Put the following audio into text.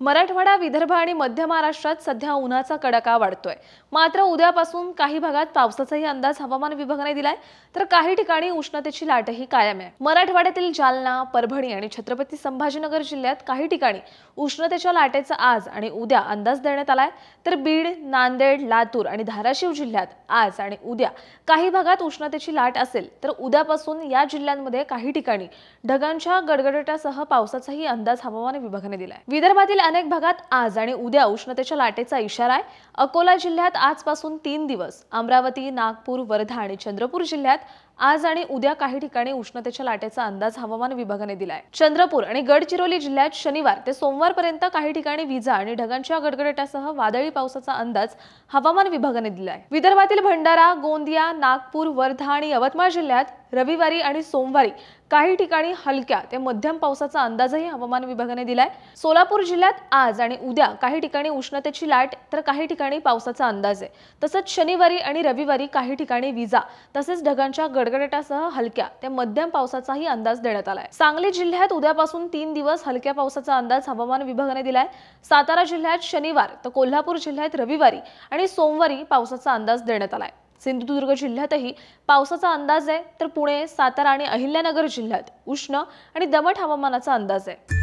मराठवाडा, विदर्भ आणि मध्य महाराष्ट्रात सध्या उन्हाचा कडाका वाढतोय। मात्र उद्यापासून काही भागात पावसाचाही अंदाज हवामान विभागाने दिलाय, तर काही ठिकाणी उष्णतेची लाटही कायम आहे। मराठवाड्यातील जालना, परभणी आणि छत्रपती संभाजीनगर जिल्ह्यात काही ठिकाणी उष्णतेच्या लाटेचा आज आणि उद्या अंदाज देण्यात आलाय, तर बीड, नांदेड, लातूर आणि धाराशिव जिल्ह्यात आज आणि उद्या काही भागात उष्णतेची लाट असेल, तर उद्यापासून या जिल्ह्यांमध्ये काही ठिकाणी ढगांच्या गडगडाटासह पावसाचाही अंदाज हवामान विभागाने दिलाय। विदर्भातील अनेक भागात आज आणि उद्या उष्णतेच्या लाटेचा इशारा आहे। अकोला जिल्ह्यात आजपासून 3 दिवस, अमरावती, नागपूर, वर्धा आणि चंद्रपूर जिल्ह्यात आज आणि उद्या काही ठिकाणी उष्णतेच्या लाटेचा अंदाज हवामान विभागाने दिलाय। चंद्रपूर आणि गडचिरोली जिल्ह्यात शनिवार ते सोमवारपर्यंत काही ठिकाणी विजा आणि ढगांच्या गडगडाटासह वादळी पावसाचा अंदाज हवामान विभागाने दिलाय। विदर्भातील भंडारा, गोंदिया, नागपूर, वर्धा आणि यवतमाळ जिल्ह्यात रविवारी आणि सोमवारी काही ठिकाणी हलक्या ते मध्यम पावसाचा अंदाजही हवामान विभागाने दिलाय। सोलापूर जिल्ह्यात आज आणि उद्या काही ठिकाणी उष्णतेची लाट, तर काही ठिकाणी पावसाचा अंदाज आहे। तसंच शनिवारी आणि रविवारी काही ठिकाणी विजा तसेच ढगांच्या गडगडाटासह हलक्या ते मध्यम पावसाचाही अंदाज देण्यात आलाय। सांगली जिल्ह्यात उद्यापासून 3 दिवस हलक्या पावसाचा अंदाज हवामान विभागाने दिलाय। सातारा जिल्ह्यात शनिवार तर कोल्हापूर जिल्ह्यात रविवारी आणि सोमवारी पावसाचा अंदाज देण्यात आलाय। सिंधुदुर्ग जिल्ह्यातही पावसाचा अंदाज आहे, तर पुणे, सातारा आणि अहिल्यानगर जिल्ह्यात उष्ण आणि दमट हवामानाचा अंदाज आहे।